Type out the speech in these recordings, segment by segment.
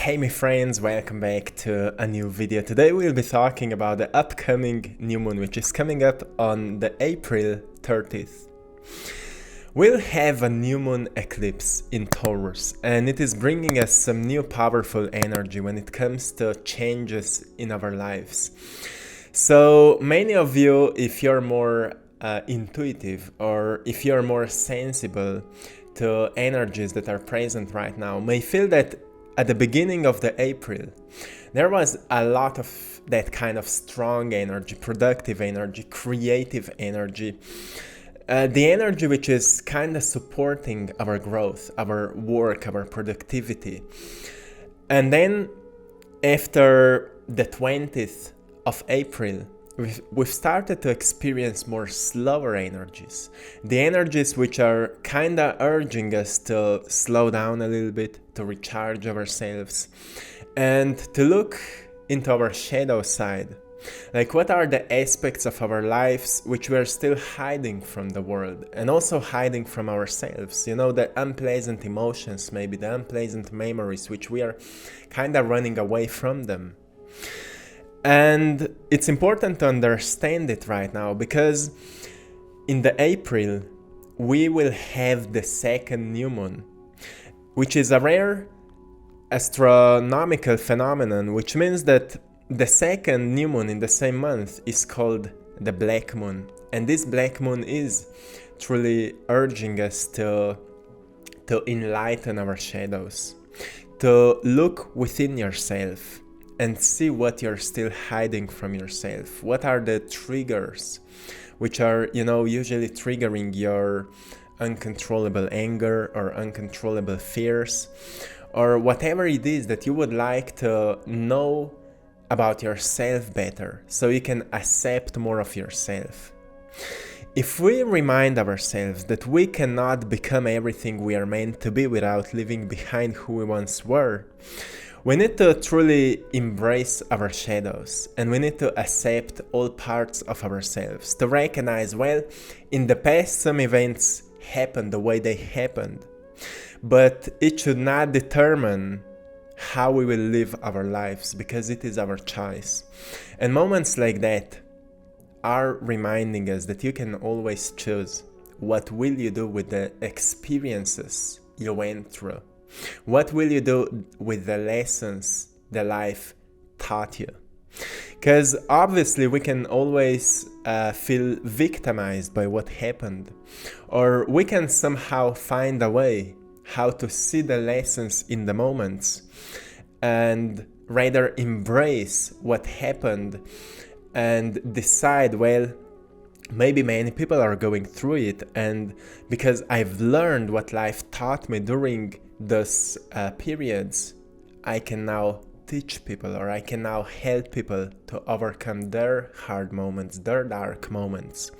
Hey my friends, welcome back to a new video. Today we'll be talking about the upcoming new moon, which is coming up on the April 30th. We'll have a new moon eclipse in Taurus, and it is bringing us some new powerful energy when it comes to changes in our lives. So many of you, if you're more intuitive or if you're more sensible to energies that are present right now, may feel that at the beginning of the April, there was a lot of that kind of strong energy, productive energy, creative energy. The energy which is kind of supporting our growth, our work, our productivity. And then after the 20th of April, we've started to experience more slower energies. The energies which are kind of urging us to slow down a little bit, to recharge ourselves, and to look into our shadow side. Like, what are the aspects of our lives which we are still hiding from the world and also hiding from ourselves? You know, the unpleasant emotions, maybe the unpleasant memories which we are kind of running away from them. And it's important to understand it right now, because in the April we will have the second new moon, which is a rare astronomical phenomenon, which means that the second new moon in the same month is called the black moon. And this black moon is truly urging us to enlighten our shadows, to look within yourself and see what you're still hiding from yourself. What are the triggers which are, usually triggering your uncontrollable anger or uncontrollable fears, or whatever it is that you would like to know about yourself better, so you can accept more of yourself. If we remind ourselves that we cannot become everything we are meant to be without leaving behind who we once were, we need to truly embrace our shadows, and we need to accept all parts of ourselves, to recognize, well, in the past some events happened the way they happened, but it should not determine how we will live our lives, because it is our choice. And moments like that are reminding us that you can always choose what will you do with the experiences you went through. What will you do with the lessons the life taught you? Because obviously we can always feel victimized by what happened, or we can somehow find a way how to see the lessons in the moments and rather embrace what happened and decide, well, maybe many people are going through it, and because I've learned what life taught me during those periods, I can now teach people, or I can now help people to overcome their hard moments, their dark moments.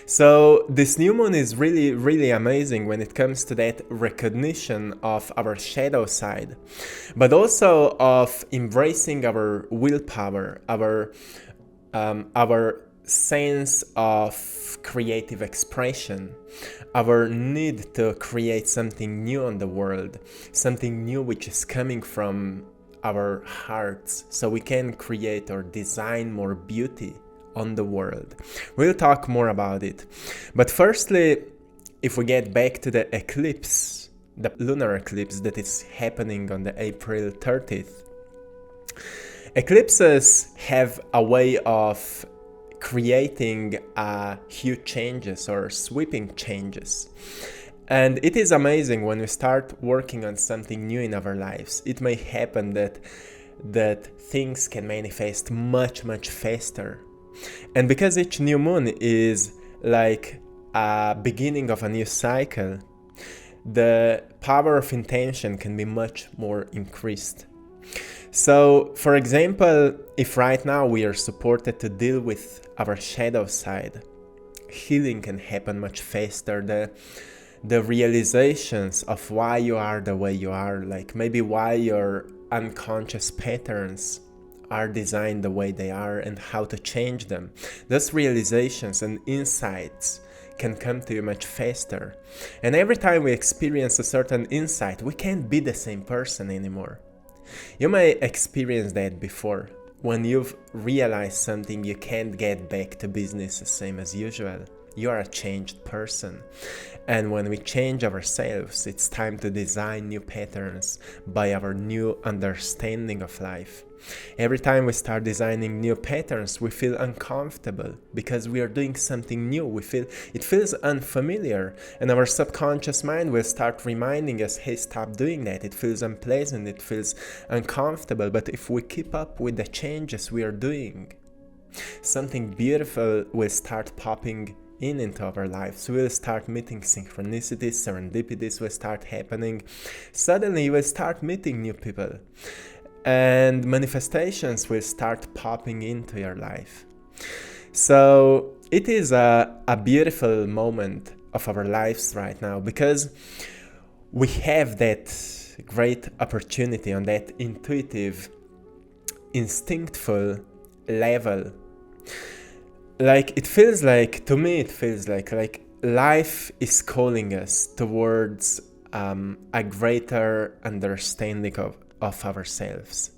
So this new moon is really, really amazing when it comes to that recognition of our shadow side, but also of embracing our willpower, our sense of creative expression, our need to create something new on the world, something new which is coming from our hearts, so we can create or design more beauty on the world. We'll talk more about it. But firstly, if we get back to the eclipse, the lunar eclipse that is happening on the April 30th, eclipses have a way of creating huge changes or sweeping changes. And it is amazing when we start working on something new in our lives. It may happen that things can manifest much, much faster. And because each new moon is like a beginning of a new cycle, the power of intention can be much more increased. So, for example, if right now we are supported to deal with our shadow side, healing can happen much faster. The realizations of why you are the way you are, like maybe why your unconscious patterns are designed the way they are and how to change them. Those realizations and insights can come to you much faster. And every time we experience a certain insight, we can't be the same person anymore. You may experience that before, when you've realized something you can't get back to business the same as usual. You are a changed person. And when we change ourselves, it's time to design new patterns by our new understanding of life. Every time we start designing new patterns, we feel uncomfortable because we are doing something new. It feels unfamiliar, and our subconscious mind will start reminding us, hey, stop doing that. It feels unpleasant, it feels uncomfortable. But if we keep up with the changes we are doing, something beautiful will start popping into our lives. We will start meeting synchronicities, serendipities will start happening. Suddenly you will start meeting new people, and manifestations will start popping into your life. So it is a beautiful moment of our lives right now, because we have that great opportunity on that intuitive, instinctful level. Like it feels like, to me it feels like life is calling us towards a greater understanding of ourselves.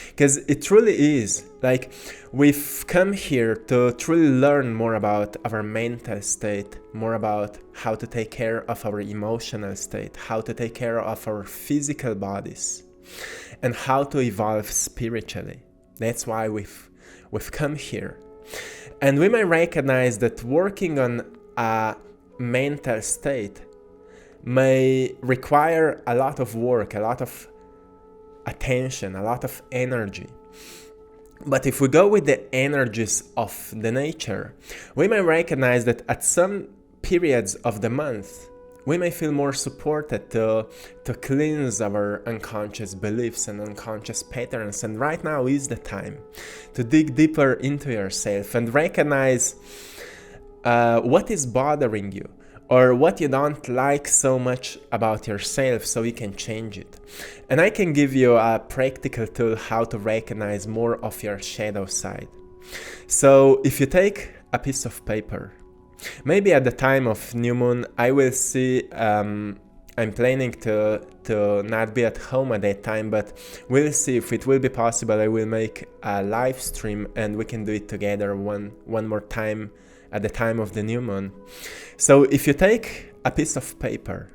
Because it truly is, like, we've come here to truly learn more about our mental state, more about how to take care of our emotional state, how to take care of our physical bodies, and how to evolve spiritually. That's why we've come here. And we may recognize that working on a mental state may require a lot of work, a lot of attention, a lot of energy. But if we go with the energies of the nature, we may recognize that at some periods of the month, we may feel more supported to cleanse our unconscious beliefs and unconscious patterns. And right now is the time to dig deeper into yourself and recognize what is bothering you, or what you don't like so much about yourself, so you can change it. And I can give you a practical tool how to recognize more of your shadow side. So if you take a piece of paper, maybe at the time of new moon, I will see, I'm planning to not be at home at that time, but we'll see if it will be possible. I will make a live stream and we can do it together one more time at the time of the new moon. So if you take a piece of paper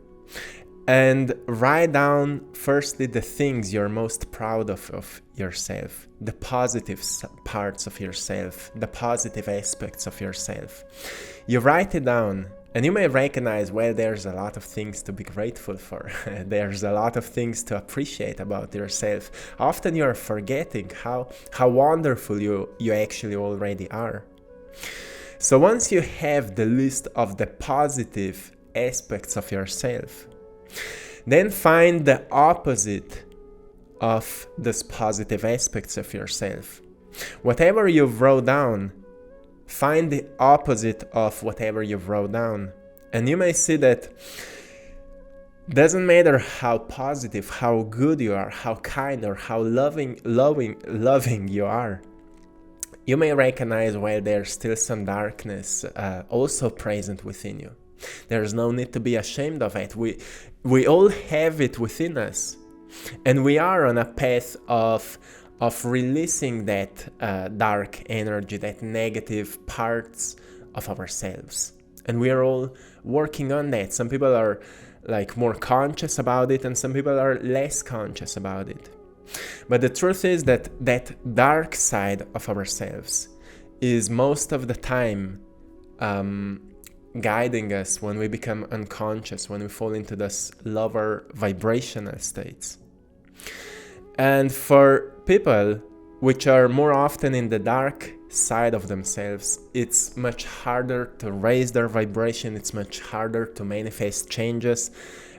and write down firstly the things you're most proud of yourself, the positive parts of yourself, the positive aspects of yourself. You write it down, and you may recognize, well, there's a lot of things to be grateful for. There's a lot of things to appreciate about yourself. Often you're forgetting how wonderful you actually already are. So once you have the list of the positive aspects of yourself, then find the opposite of those positive aspects of yourself. Whatever you've wrote down, find the opposite of whatever you've wrote down. And you may see that doesn't matter how positive, how good you are, how kind, or how loving you are. You may recognize, well, there's still some darkness also present within you. There's no need to be ashamed of it. We all have it within us, and we are on a path of releasing that dark energy, that negative parts of ourselves, and we are all working on that. Some people are like more conscious about it, and some people are less conscious about it. But the truth is that that dark side of ourselves is most of the time guiding us when we become unconscious, when we fall into this lower vibrational states. And for people which are more often in the dark side of themselves, it's much harder to raise their vibration, it's much harder to manifest changes,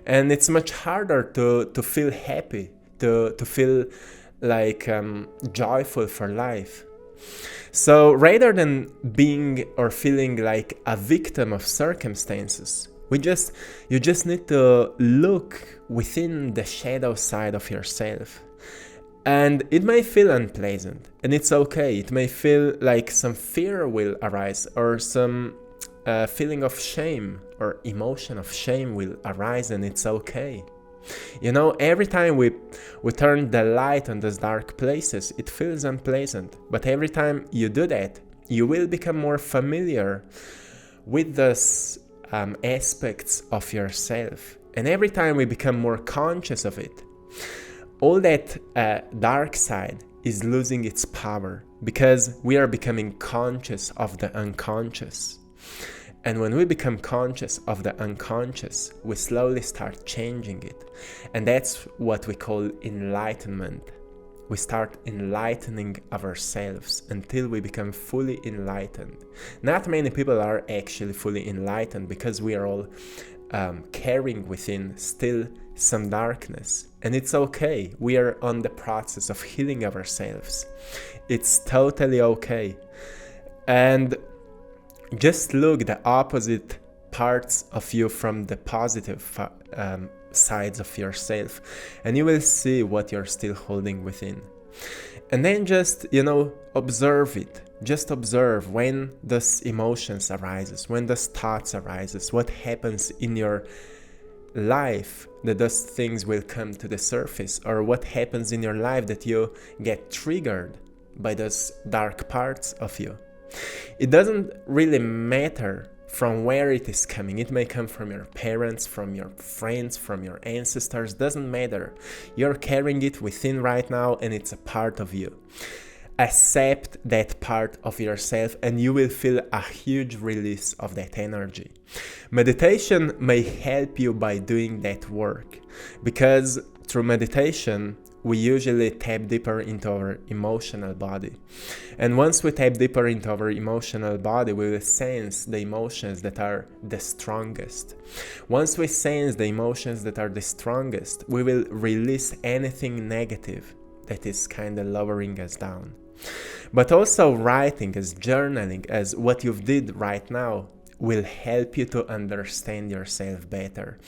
and it's much harder to feel happy, to feel like joyful for life. So rather than being or feeling like a victim of circumstances, you just need to look within the shadow side of yourself. And it may feel unpleasant, and it's okay. It may feel like some fear will arise, or some feeling of shame or emotion of shame will arise, and it's okay. You know, every time we turn the light on those dark places, it feels unpleasant. But every time you do that, you will become more familiar with those aspects of yourself. And every time we become more conscious of it, all that dark side is losing its power, because we are becoming conscious of the unconscious. And when we become conscious of the unconscious, we slowly start changing it. And that's what we call enlightenment. We start enlightening ourselves until we become fully enlightened. Not many people are actually fully enlightened, because we are all carrying within still some darkness. And it's okay. We are on the process of healing ourselves. It's totally okay. And just look the opposite parts of you from the positive sides of yourself, and you will see what you're still holding within. And then just, observe it. Just observe when those emotions arises, when those thoughts arises, what happens in your life that those things will come to the surface, or what happens in your life that you get triggered by those dark parts of you. It doesn't really matter from where it is coming. It may come from your parents, from your friends, from your ancestors. Doesn't matter. You're carrying it within right now, and it's a part of you. Accept that part of yourself, and you will feel a huge release of that energy. Meditation may help you by doing that work, because through meditation we usually tap deeper into our emotional body. And once we tap deeper into our emotional body, we will sense the emotions that are the strongest. Once we sense the emotions that are the strongest, we will release anything negative that is kind of lowering us down. But also writing, as journaling, as what you've did right now, will help you to understand yourself better.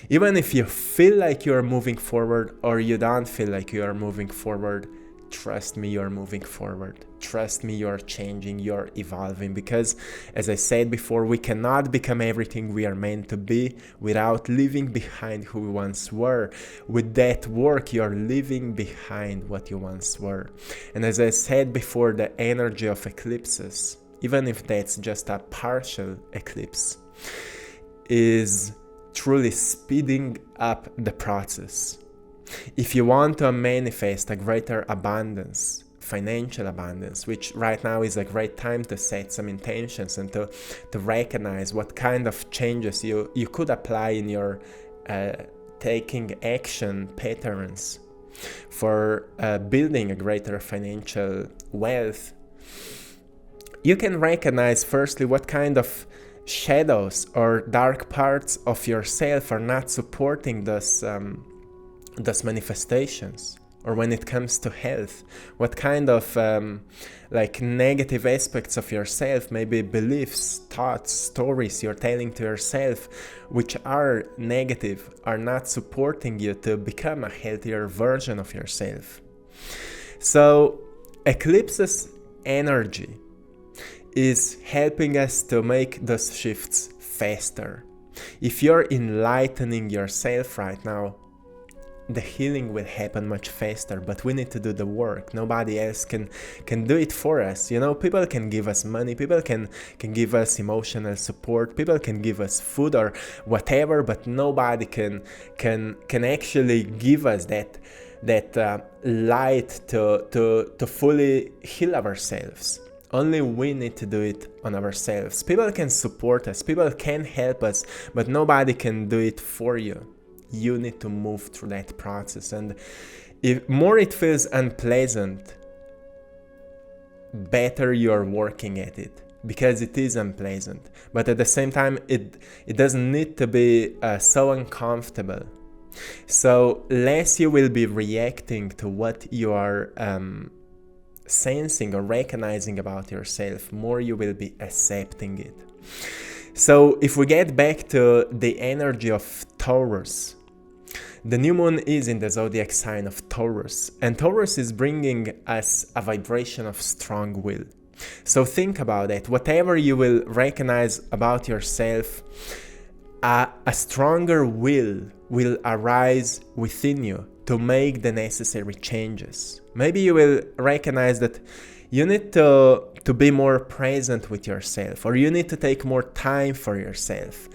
Even if you feel like you're moving forward, or you don't feel like you are moving forward, trust me, you're moving forward. Trust me, you're changing, you're evolving. Because, as I said before, we cannot become everything we are meant to be without leaving behind who we once were. With that work, you're leaving behind what you once were. And as I said before, the energy of eclipses, even if that's just a partial eclipse, is truly speeding up the process. If you want to manifest a greater abundance, financial abundance, which right now is a great time to set some intentions and to recognize what kind of changes you could apply in your taking action patterns for building a greater financial wealth, you can recognize firstly what kind of shadows or dark parts of yourself are not supporting those manifestations. Or when it comes to health, what kind of negative aspects of yourself, maybe beliefs, thoughts, stories you're telling to yourself, which are negative, are not supporting you to become a healthier version of yourself. So eclipses energy is helping us to make those shifts faster. If you're enlightening yourself right now, the healing will happen much faster, but we need to do the work. Nobody else can do it for us. People can give us money, people can give us emotional support, people can give us food or whatever, but nobody can actually give us that light to fully heal ourselves. Only we need to do it on ourselves. People can support us, people can help us, but nobody can do it for you. You need to move through that process. And if more it feels unpleasant, better you're working at it, because it is unpleasant. But at the same time, it doesn't need to be so uncomfortable. So less you will be reacting to what you are sensing or recognizing about yourself, more you will be accepting it. So if we get back to the energy of Taurus, the new moon is in the zodiac sign of Taurus, and Taurus is bringing us a vibration of strong will. So think about it. Whatever you will recognize about yourself, a stronger will will arise within you to make the necessary changes. Maybe you will recognize that you need to be more present with yourself, or you need to take more time for yourself.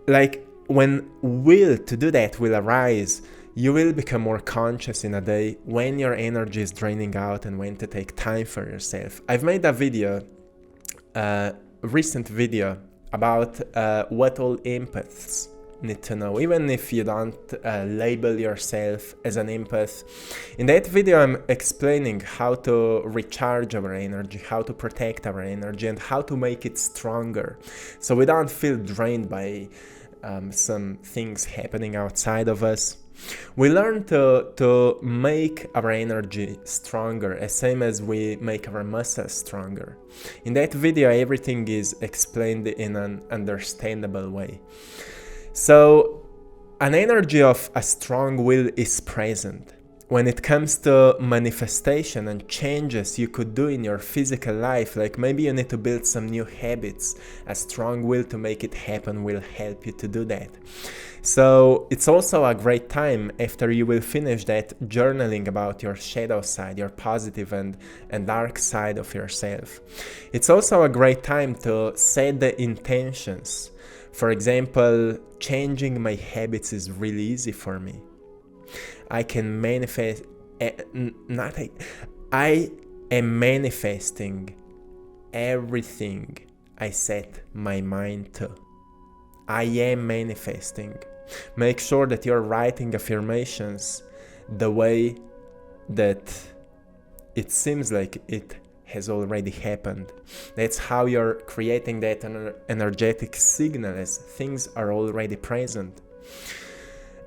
Like when will to do that will arise, you will become more conscious in a day when your energy is draining out and when to take time for yourself. I've made a video, recent video, about what all empaths need to know, even if you don't label yourself as an empath. In that video, I'm explaining how to recharge our energy, how to protect our energy, and how to make it stronger, so we don't feel drained by some things happening outside of us. We learn to make our energy stronger, as same as we make our muscles stronger. In that video, everything is explained in an understandable way. So, an energy of a strong will is present. When it comes to manifestation and changes you could do in your physical life, like maybe you need to build some new habits, a strong will to make it happen will help you to do that. So it's also a great time after you will finish that journaling about your shadow side, your positive and dark side of yourself. It's also a great time to set the intentions. For example, changing my habits is really easy for me. I can manifest, I am manifesting everything I set my mind to. I am manifesting. Make sure that you're writing affirmations the way that it seems like it has already happened. That's how you're creating that energetic signal, as things are already present.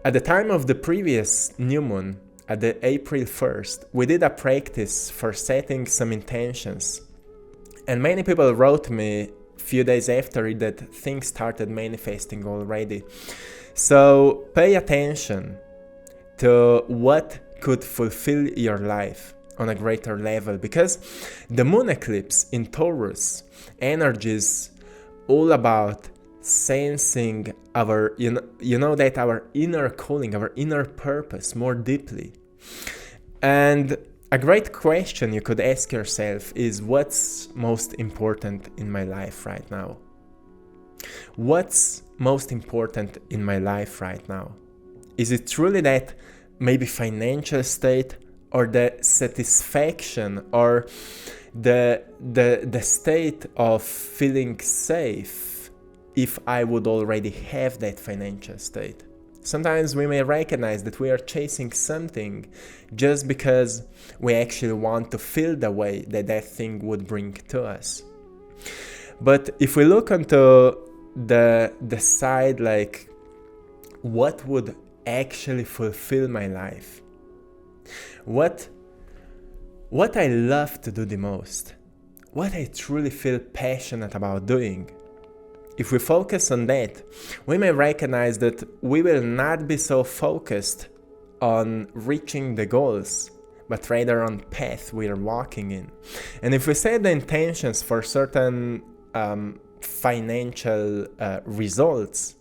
At the time of the previous new moon, at the April 1st, we did a practice for setting some intentions. And many people wrote me a few days after it that things started manifesting already. So pay attention to what could fulfill your life on a greater level, because the moon eclipse in Taurus energy is all about sensing our, that our inner calling, our inner purpose more deeply. And a great question you could ask yourself is, what's most important in my life right now? What's most important in my life right now? Is it truly that maybe financial state, or the satisfaction, or the state of feeling safe if I would already have that financial state? Sometimes we may recognize that we are chasing something just because we actually want to feel the way that that thing would bring to us. But if we look onto the side, like what would actually fulfill my life, what I love to do the most, what I truly feel passionate about doing. If we focus on that, we may recognize that we will not be so focused on reaching the goals, but rather on the path we are walking in. And if we set the intentions for certain financial results,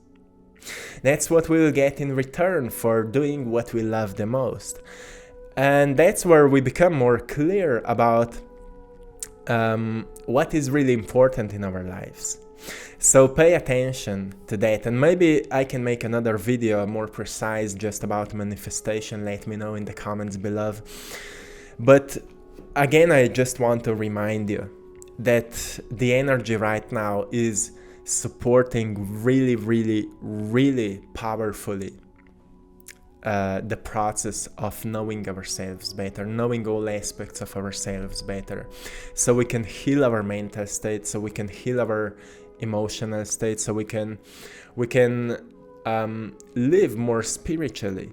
that's what we will get in return for doing what we love the most. And that's where we become more clear about what is really important in our lives. So pay attention to that, and maybe I can make another video more precise just about manifestation. Let me know in the comments below. But again, I just want to remind you that the energy right now is supporting really, really, really powerfully the process of knowing ourselves better, knowing all aspects of ourselves better, so we can heal our mental state, so we can heal our emotional state, so we can live more spiritually,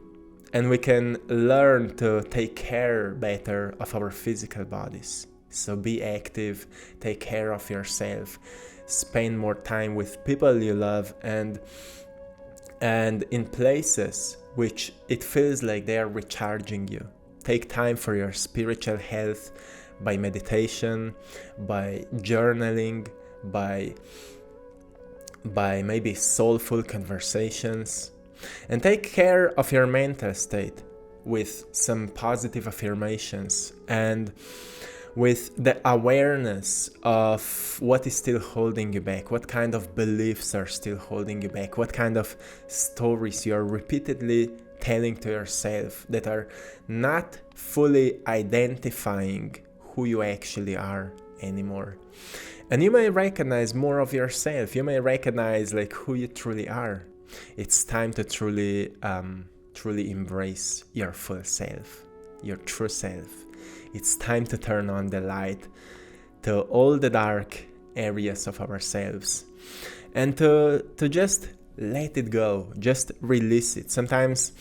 and we can learn to take care better of our physical bodies. So be active, take care of yourself, spend more time with people you love, and in places which it feels like they are recharging you. Take time for your spiritual health by meditation, by journaling, by maybe soulful conversations. And take care of your mental state with some positive affirmations and with the awareness of what is still holding you back, what kind of beliefs are still holding you back, what kind of stories you are repeatedly telling to yourself that are not fully identifying who you actually are anymore. And you may recognize more of yourself. You may recognize like who you truly are. It's time to truly embrace your full self, your true self. It's time to turn on the light to all the dark areas of ourselves and to just let it go, just release it. Sometimes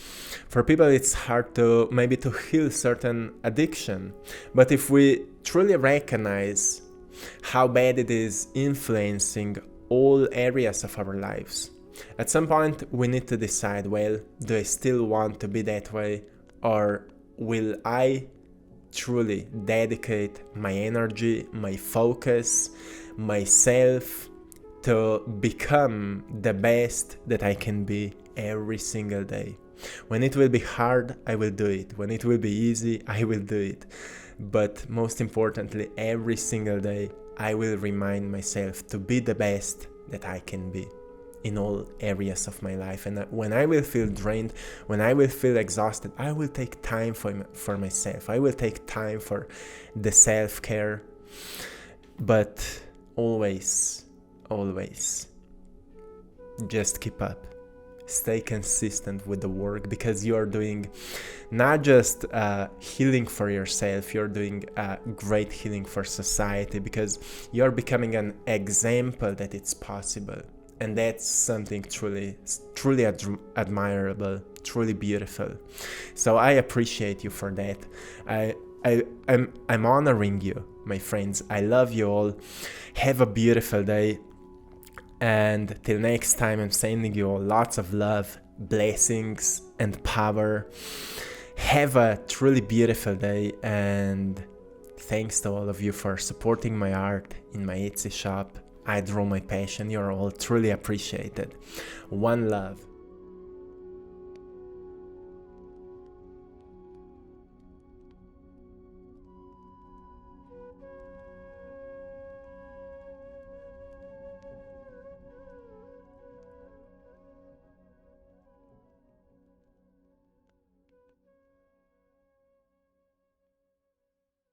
for people it's hard to maybe to heal certain addiction, but if we truly recognize how bad it is influencing all areas of our lives, at some point we need to decide, well, do I still want to be that way, or will I truly dedicate my energy, my focus, myself to become the best that I can be every single day. When it will be hard, I will do it. When it will be easy, I will do it. But most importantly, every single day, I will remind myself to be the best that I can be in all areas of my life. And when I will feel drained, when I will feel exhausted, I will take time for myself. I will take time for the self-care. But always, just keep up. Stay consistent with the work, because you are doing not just healing for yourself, you're doing great healing for society, because you're becoming an example that it's possible. And that's something truly admirable, truly beautiful. So I appreciate you for that. I'm honoring you, my friends. I love you all. Have a beautiful day. And till next time, I'm sending you all lots of love, blessings, and power. Have a truly beautiful day. And thanks to all of you for supporting my art in my Etsy shop. I draw my passion. You're all truly appreciated. One love.